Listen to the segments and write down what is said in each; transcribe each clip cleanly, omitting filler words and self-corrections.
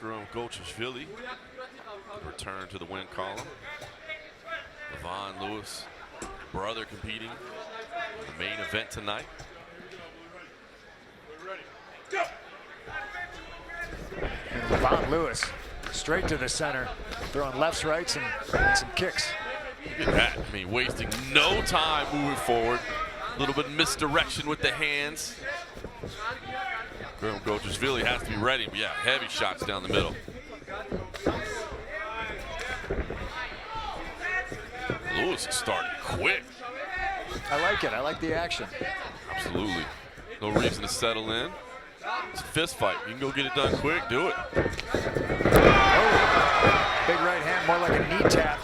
Guram Gochashvili return to the win column. Leivon Lewis, brother, competing in the main event tonight. And Leivon Lewis straight to the center, throwing lefts, rights, and some kicks. Look at that. I mean, wasting no time moving forward. A little bit of misdirection with the hands. Guram Gochashvili has to be ready, but yeah, heavy shots down the middle. Lewis is starting quick. I like it. I like the action. Absolutely. No reason to settle in. It's a fist fight. You can go get it done quick. Do it. Oh, big right hand, more like a knee tap.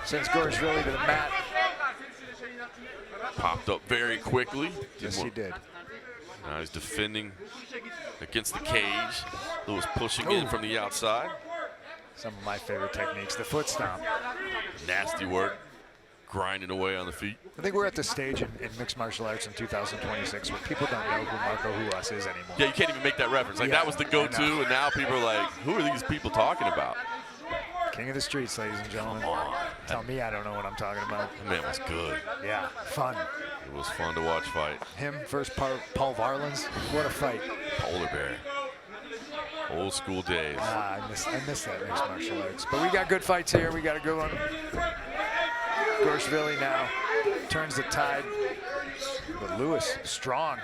Sends Gochashvili to the mat. Popped up very quickly. Yes, he did. Now he's defending against the cage. Lewis pushing in from the outside. Some of my favorite techniques, the foot stomp. Nasty work, grinding away on the feet. I think we're at the stage in mixed martial arts in 2026 where people don't know who Marco Ruas is anymore. Yeah, you can't even make that reference. Like, that was the go-to, and now people are like, who are these people talking about? King of the streets, ladies and gentlemen. Tell me I don't know what I'm talking about. That man was good. Yeah, fun. It was fun to watch fight. Him versus Paul Varlins. What a fight. Polar bear. Old school days. I miss that mixed martial arts. But we got good fights here. We got a good one. Gochashvili now turns the tide. But Lewis, strong.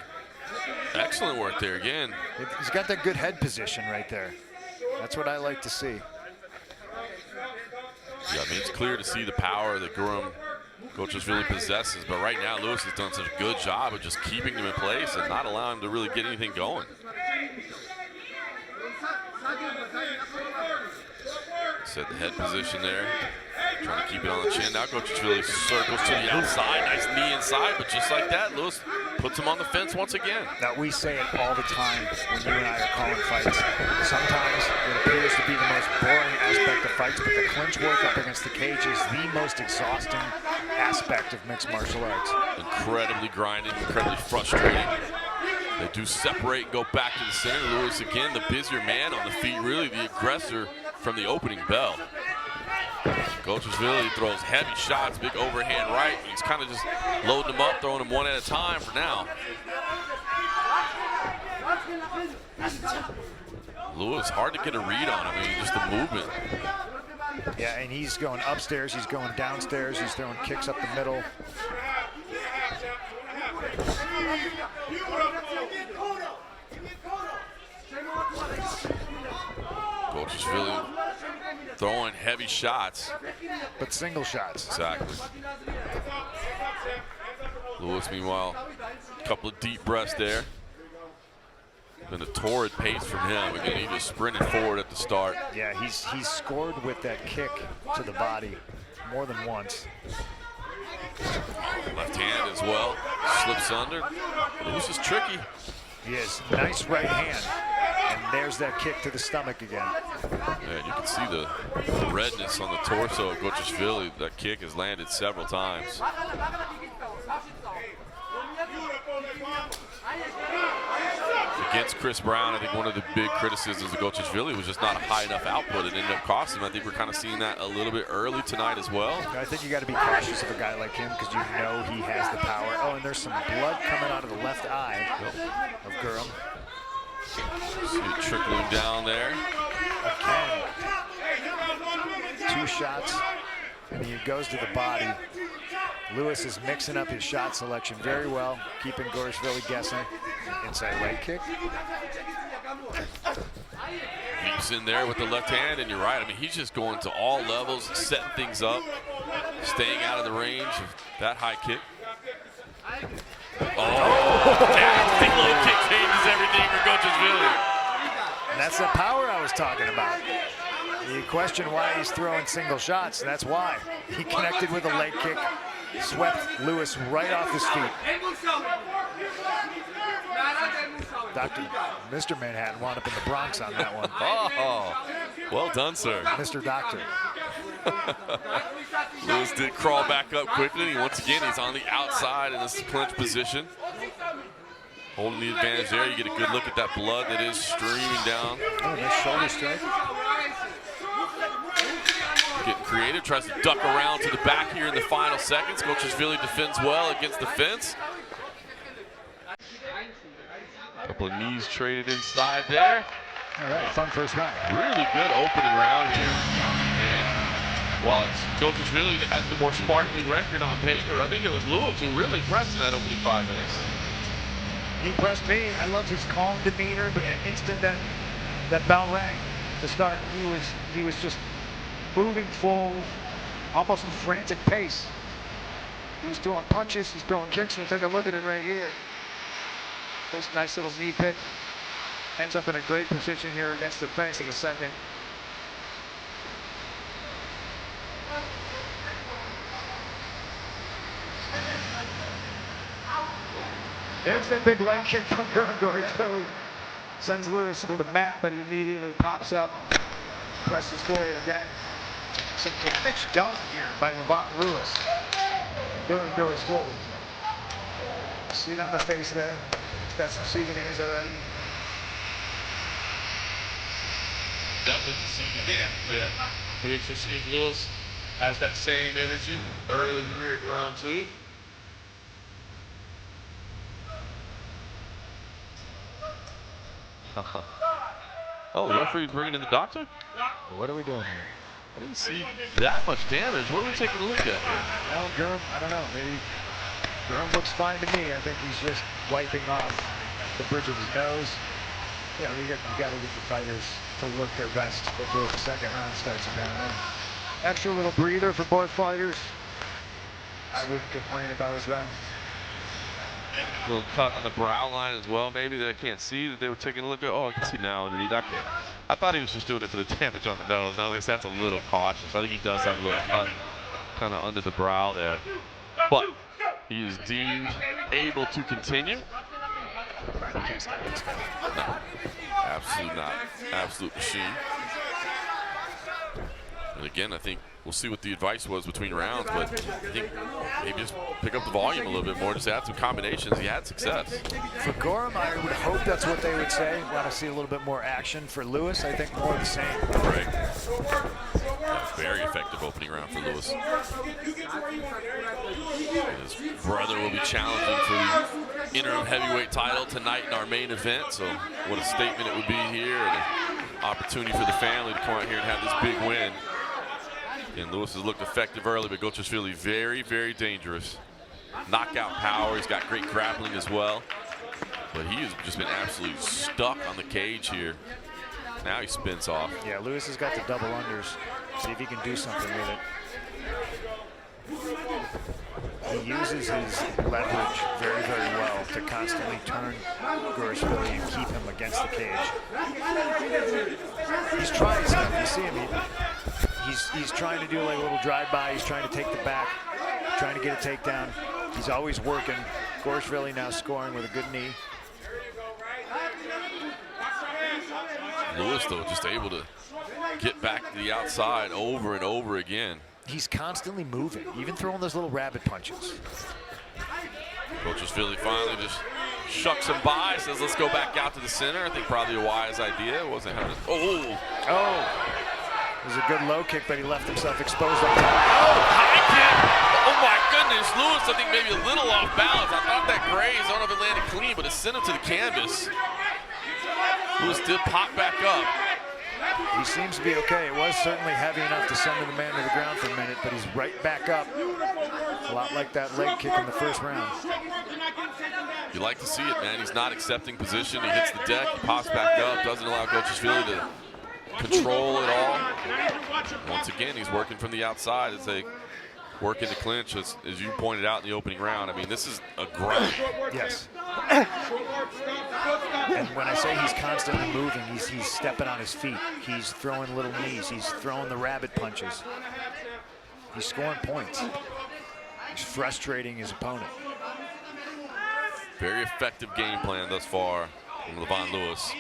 Excellent work there again. He's got that good head position right there. That's what I like to see. Yeah, I mean, it's clear to see the power that Guram Gochashvili possesses, but right now Lewis has done such a good job of just keeping him in place and not allowing him to really get anything going. Set the head position there, trying to keep it on the chin. Now Gochashvili circles to the outside, nice knee inside, but just like that, Lewis puts him on the fence once again. Now, we say it all the time when you and I are calling fights. Sometimes it appears to be the most boring aspect of fights, but the clinch work up against the cage is the most exhausting aspect of mixed martial arts. Incredibly grinding, incredibly frustrating. They do separate and go back to the center. Lewis again, the busier man on the feet, really the aggressor from the opening bell. Gochashvili throws heavy shots, big overhand right. He's kind of just loading them up, throwing them one at a time for now. Lewis, hard to get a read on him. I mean, just the movement. Yeah, and he's going upstairs, he's going downstairs, he's throwing kicks up the middle. Gochashvili throwing heavy shots. But single shots. Exactly. Lewis, meanwhile, a couple of deep breaths there. Been a torrid pace from him. Again, he just sprinted forward at the start. Yeah, he's scored with that kick to the body more than once. Left hand as well. Slips under. Lewis is tricky. He is. Nice right hand. And there's that kick to the stomach again. Yeah, you can see the redness on the torso of Gochashvili. That kick has landed several times. Against Chris Brown, I think one of the big criticisms of Gochashvili was just not a high enough output. It ended up costing him. I think we're kind of seeing that a little bit early tonight as well. I think you got to be cautious of a guy like him because you know he has the power. Oh, and there's some blood coming out of the left eye of Guram. See it trickling down there. Again. 2 shots, and he goes to the body. Lewis is mixing up his shot selection very well, keeping Gochashvili guessing. Inside leg kick. Leaps in there with the left hand, and you're right. I mean, he's just going to all levels, setting things up, staying out of the range of that high kick. Oh, nasty low kick changes everything for Gochashvili. And that's the power I was talking about. You question why he's throwing single shots, and that's why. He connected with a leg kick, swept Lewis right off his feet. Mr. Manhattan wound up in the Bronx on that one. Oh, well done, sir. Mr. Doctor. Lewis did crawl back up quickly. Once again, he's on the outside in this clinch position. Holding the advantage there. You get a good look at that blood that is streaming down. Oh, nice shoulder strike. Getting creative, tries to duck around to the back here in the final seconds. Gochashvili defends well against the fence. Couple of knees traded inside there. All right, fun first round. Really good opening round here. And while it's Gochashvili that has the more sparkling record on paper, I think it was Lewis who really pressed in that opening 5 minutes. He pressed me. I loved his calm demeanor, but an instant that bell rang to start, he was just moving full, almost in frantic pace. He's throwing punches, he's throwing kicks, and take a look at it right here. This nice little knee pick. Ends up in a great position here against the fence in the second. There's that big leg kick from Guram Gochashvili. Sends Lewis to the mat, but he immediately pops up, presses forward again. Some damage done here by Lewis. Guram Gochashvili. See it on the face there. Got some souvenirs already. Definitely see again. Here's Steve Lewis has that same energy early in round 2. Oh, the referee's bringing in the doctor? What are we doing here? I didn't see that much damage. What are we taking a look at here? Well, Guram, I don't know. Maybe Guram looks fine to me. I think he's just wiping off the bridge of his nose. You know, you got to get the fighters to look their best before the second round starts again. Extra little breather for both fighters. I wouldn't complain about as well. A little cut on the brow line as well, maybe that I can't see that they were taking a look at. Oh, I can see now. I thought he was just doing it for the damage on the nose. No, I guess that's a little cautious. I think he does have a little cut kind of under the brow there. But he is deemed able to continue. No, absolutely not. Absolute machine. And again, I think we'll see what the advice was between rounds, but I think maybe just pick up the volume a little bit more, just add some combinations. He had success. For Guram, I would hope that's what they would say. Want to see a little bit more action. For Lewis, I think more of the same. Right. Yeah, very effective opening round for Lewis. His brother will be challenging for the interim heavyweight title tonight in our main event, so what a statement it would be here, and an opportunity for the family to come out here and have this big win. And Lewis has looked effective early, but Gochashvili very, very dangerous. Knockout power, he's got great grappling as well. But he has just been absolutely stuck on the cage here. Now he spins off. Yeah, Lewis has got the double unders. See if he can do something with it. He uses his leverage very, very well to constantly turn Gochashvili and keep him against the cage. He's trying stuff. You see him. He's trying to do like a little drive-by. He's trying to take the back, trying to get a takedown. He's always working. Gochashvili now scoring with a good knee. Lewis, though, just able to get back to the outside over and over again. He's constantly moving, even throwing those little rabbit punches. Gochashvili finally just shucks him by, says, let's go back out to the center. I think probably a wise idea. It wasn't having oh! It was a good low kick, but he left himself exposed on top. Oh, high kick! Oh my goodness, Lewis, I think maybe a little off balance. I thought that grazed. I don't know if it landed clean, but it sent him to the canvas. Lewis did pop back up. He seems to be okay. It was certainly heavy enough to send the man to the ground for a minute, but he's right back up. A lot like that leg kick in the first round. You like to see it, man. He's not accepting position. He hits the deck, he pops back up, doesn't allow Gochashvili to control it all. Once again, he's working from the outside as they work in the clinch, as you pointed out in the opening round. I mean, this is a grind. Yes. And when I say he's constantly moving, he's stepping on his feet. He's throwing little knees. He's throwing the rabbit punches. He's scoring points. He's frustrating his opponent. Very effective game plan thus far from Leivon Lewis.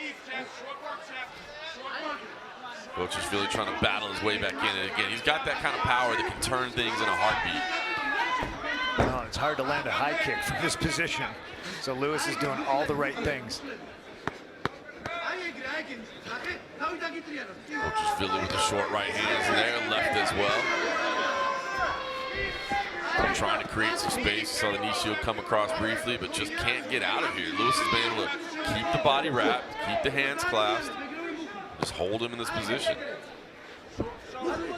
Gochashvili trying to battle his way back in. And again, he's got that kind of power that can turn things in a heartbeat. Well, it's hard to land a high kick from this position. So Lewis is doing all the right things. Gochashvili with the short right hands there, left as well. Trying to create some space. Saw the knee shield come across briefly, but just can't get out of here. Lewis has been able to keep the body wrapped, keep the hands clasped, just hold him in this position.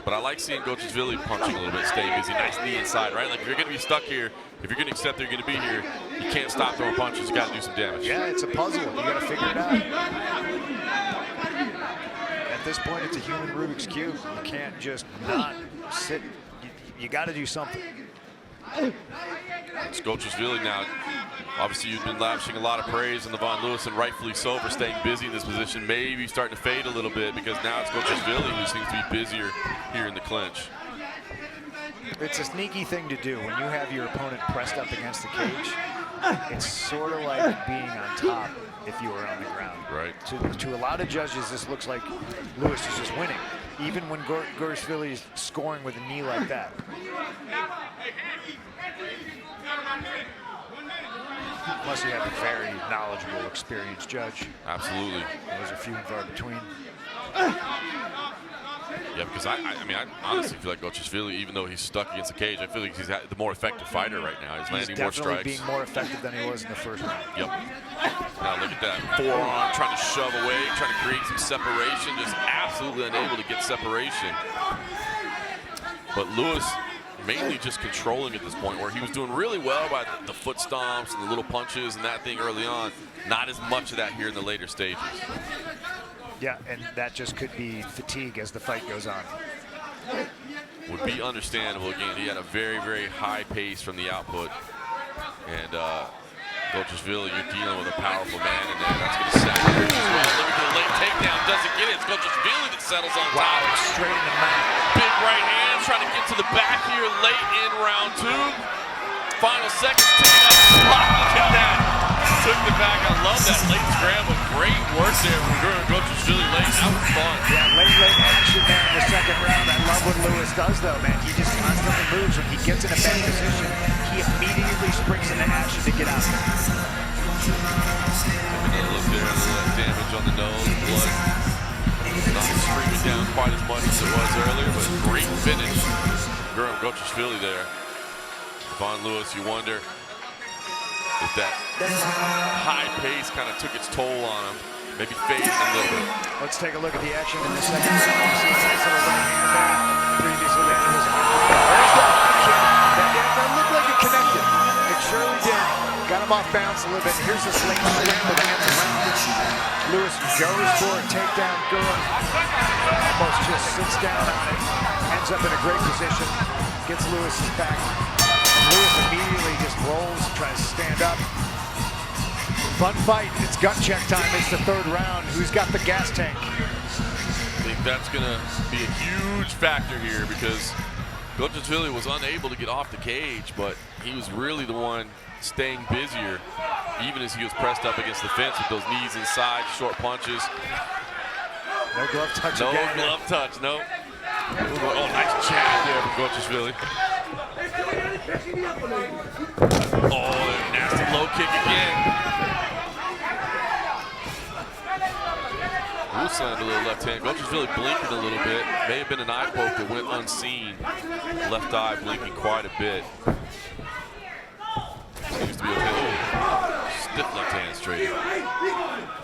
But I like seeing Gochashvili punching a little bit, stay busy. Nice knee inside, right? Like if you're going to be stuck here, if you're going to accept that you're going to be here, you can't stop throwing punches. You got to do some damage. Yeah, it's a puzzle. You got to figure it out. At this point, it's a human Rubik's Cube. You can't just not sit. You got to do something. It's Gochashvili now. Obviously, you've been lavishing a lot of praise on Leivon Lewis, and rightfully so, for staying busy in this position. Maybe starting to fade a little bit because now it's Gochashvili who seems to be busier here in the clinch. It's a sneaky thing to do when you have your opponent pressed up against the cage. It's sort of like being on top if you were on the ground. Right. To a lot of judges, this looks like Lewis is just winning, even when Gochashvili is scoring with a knee like that. Unless you have a very knowledgeable, experienced judge. Absolutely. Those are few and far between. Yeah, because I mean, I honestly feel like Gochashvili, even though he's stuck against the cage, I feel like he's the more effective fighter right now. He's landing more strikes. He's definitely being more effective than he was in the first round. Yep. Now look at that forearm, trying to shove away, trying to create some separation, just absolutely unable to get separation. But Lewis mainly just controlling at this point, where he was doing really well by the foot stomps and the little punches and that thing early on. Not as much of that here in the later stages. Yeah, and that just could be fatigue as the fight goes on. Would be understandable. Again, he had a very, very high pace from the output. And Gochashvili, you're dealing with a powerful man in there. That's going to set him as well. Looking for the late takedown, doesn't get it. It's Gochashvili that settles on top. Wow, straight in the mouth. Big right hand, trying to get to the back here late in round 2. Final seconds, wow, look at that. Took the back. I love that late scramble. Great work there from Guram Gochashvili late. That was fun. Yeah, late action there in the second round. I love what Lewis does, though, man. He just constantly moves. When he gets in a bad position, he immediately springs into action to get out there. Another look there, a little damage on the nose, blood. Not streaming down quite as much as it was earlier, but great finish. Guram Gochashvili there. Leivon Lewis, you wonder if that high pace kind of took its toll on him, maybe faded a little bit. Let's take a look at the action in the second round. You see a nice little right hand back. Previously that was there's the kick. That looked like it connected. It surely did. Got him off balance a little bit. Here's the sling scramble to end the round. Lewis goes for a takedown. Guram almost just sits down on it. Ends up in a great position. Gets Lewis's back. Lewis immediately just rolls and tries to stand up. Fun fight. It's gut check time. It's the third round. Who's got the gas tank? I think that's going to be a huge factor here because Gochashvili was unable to get off the cage, but he was really the one staying busier, even as he was pressed up against the fence with those knees inside, short punches. No glove touch No again. glove touch, no. Oh, nice jab there from Gochashvili. Oh, nasty low kick again. Lewis landed a little left hand. Gochashvili blinking a little bit. May have been an eye poke that went unseen. Left eye blinking quite a bit. Seems to be okay. Oh, stiff left hand straight.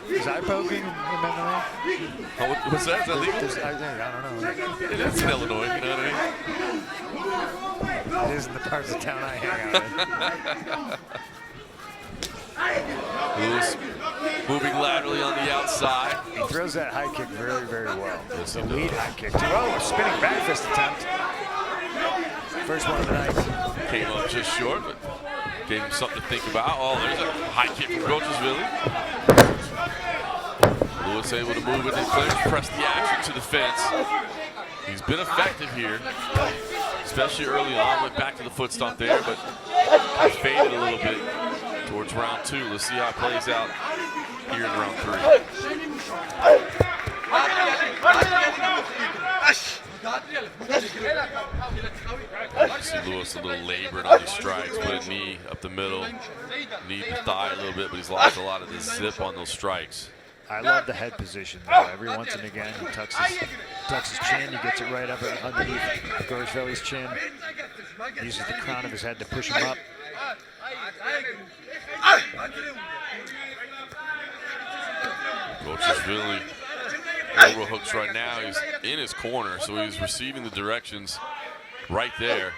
Is eye poking in MMA? Oh, what's that? Is that legal? I don't know. It is in Illinois, you know what I mean? It is in the parts of town I hang out in. Lewis moving laterally on the outside. He throws that high kick very, very well. Yes, the he lead does. high kick too. Oh, a spinning back fist attempt. First one of the night. Came up just short, but gave him something to think about. Oh, there's a high kick from Gochashvili. Lewis able to move it and press the action to the fence. He's been effective here, especially early on. Went back to the foot stomp there, but he faded a little bit towards round 2. Let's see how it plays out here in round 3. You see Lewis a little labored on these strikes, put a knee up the middle, knee the thigh a little bit, but he's lost a lot of the zip on those strikes. I love the head position, though. Every once and again, he tucks his chin, he gets it right up underneath Gochashvili's chin, uses the crown of his head to push him up. Gochashvili overhooks right now. He's in his corner, so he's receiving the directions right there.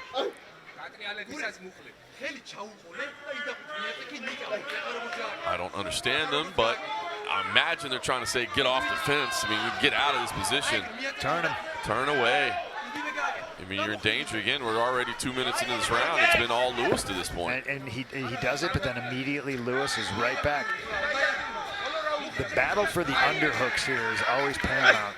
I don't understand them, but I imagine they're trying to say, get off the fence. I mean, get out of this position. Turn him. Turn away. I mean, you're in danger again. We're already 2 minutes into this round. It's been all Lewis to this point. And he does it, but then immediately Lewis is right back. The battle for the underhooks here is always paramount.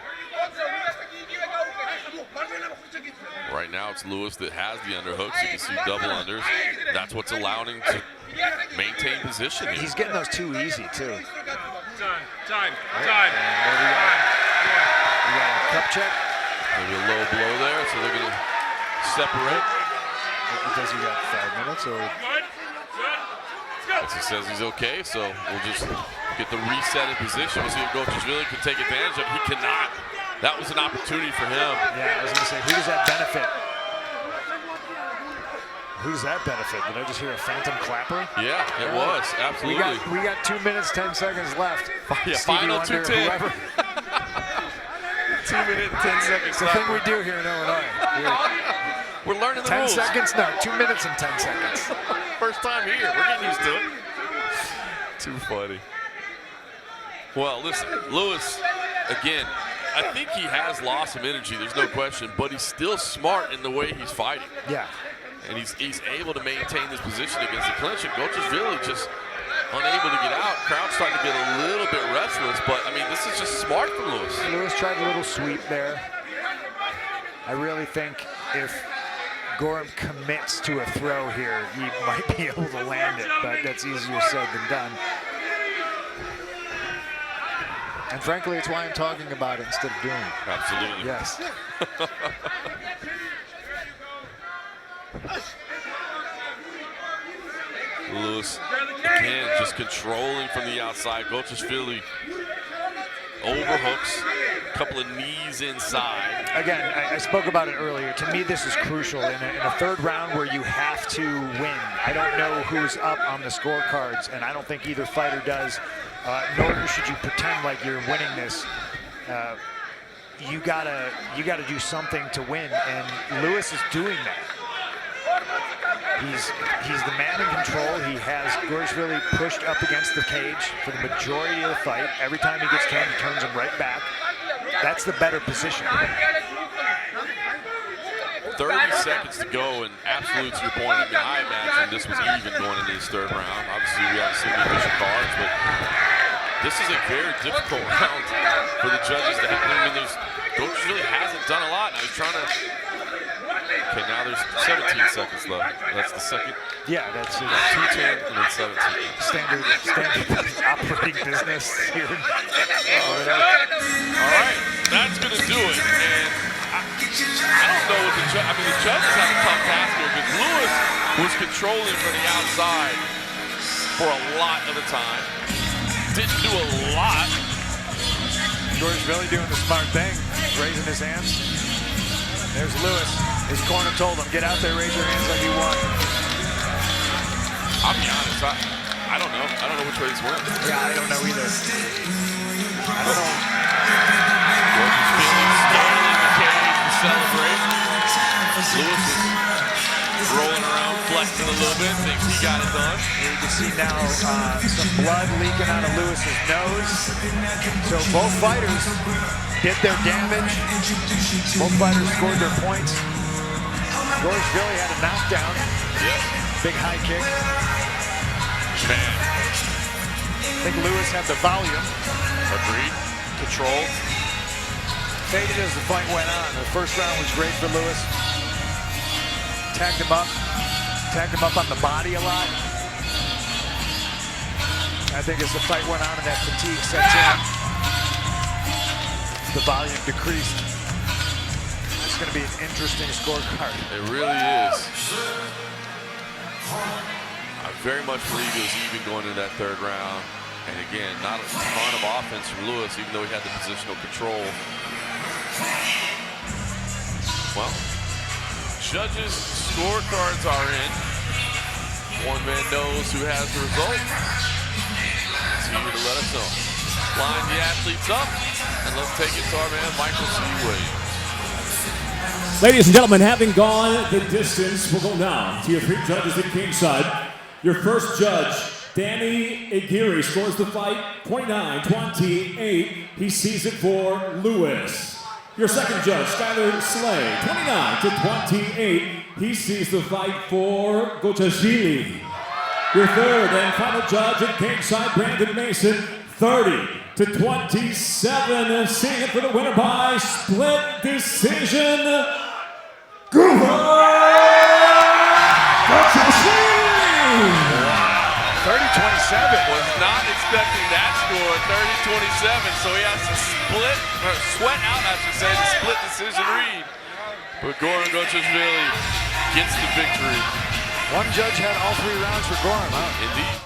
Right now, it's Lewis that has the underhooks. You can see double unders. That's what's allowing him to maintain position here. He's getting those too easy, too. Time. We got a cup check. Maybe a low blow there, so they're going to separate. Does he got 5 minutes? Or? He says he's okay, so we'll just get the reset in position. We'll see if Gochashvili can take advantage of it. He cannot. That was an opportunity for him. Yeah, I was going to say, who does that benefit? Who does that benefit? Did I just hear a phantom clapper? Yeah, it was, absolutely. We got 2 minutes, 10 seconds left. Yeah, Stevie final Wonder, 2:10. whoever. 2 minute, 10 seconds. It's the thing we do here in Illinois. We're learning the 10 rules. seconds? No, 2 minutes and 10 seconds. First time here. We're getting used to it. Too funny. Well, listen, Lewis, again, I think he has lost some energy, there's no question, but he's still smart in the way he's fighting. Yeah. And he's able to maintain this position against the clinch. And Gochashvili just unable to get out. Crowd's starting to get a little bit restless, but I mean, this is just smart from Lewis. Lewis tried a little sweep there. I really think if Guram commits to a throw here, he might be able to land it, but that's easier said than done. And frankly, it's why I'm talking about it instead of doing it. Absolutely. Yes. Lewis, again, just controlling from the outside. Gochashvili overhooks, a couple of knees inside. Again, I spoke about it earlier. To me, this is crucial in a third round where you have to win. I don't know who's up on the scorecards, and I don't think either fighter does, nor should you pretend like you're winning this. You gotta do something to win, and Lewis is doing that. He's the man in control. He has Gochashvili pushed up against the cage for the majority of the fight. Every time he gets turned, he turns him right back. That's the better position. 30 seconds to go, and absolutely to your point, I mean, I imagine this was even going into this third round. Obviously, we haven't seen the official cards, but this is a very difficult round for the judges to have. I mean, Gochashvili hasn't done a lot. Now he's trying to. Okay, now there's 17 seconds left. That's the second. Yeah, that's it. 2:10 and then 17. Standard operating business here. All right, that's going to do it. And I don't know what the judge. I mean, the judges have a tough task here because Lewis was controlling from the outside for a lot of the time. Didn't do a lot. Gochashvili doing the smart thing, raising his hands. There's Lewis. His corner told him, get out there, raise your hands like you want. I'll be honest, I don't know. I don't know which way this went. Yeah, I don't know either. I don't know. Gochashvili standing in the cage to celebrate. Lewis is rolling around, flexing a little bit, thinks he got it done. You can see now some blood leaking out of Lewis's nose. So both fighters did their damage. Both fighters scored their points. Gochashvili had a knockdown. Yep. Big high kick. Man. I think Lewis had the volume. Agreed. Control. Faded as the fight went on. The first round was great for Lewis. Tagged him up on the body a lot. I think as the fight went on and that fatigue sets in, the volume decreased. going to be an interesting scorecard. It really is. I very much believe it was even going into that third round. And again, not a ton of offense from Lewis, even though he had the positional control. Well, judges' scorecards are in. One man knows who has the result. He's here to let us know. Line the athletes up, and let's take it to our man, Michael C. Williams. Ladies and gentlemen, having gone the distance, we'll go now to your three judges at Kingside. Your first judge, Danny Aguirre, scores the fight 29-28. He sees it for Lewis. Your second judge, Skyler Slay, 29-28. He sees the fight for Gochashvili. Your third and final judge at Kingside, Brandon Mason, 30-27. Seeing it for the winner by split decision, Guram Gochashvili. 30-27. Was not expecting that score, 30-27, so he has to sweat out, I should say, the split decision read. But Guram Gochashvili gets the victory. One judge had all 3 rounds for Guram, huh? Indeed.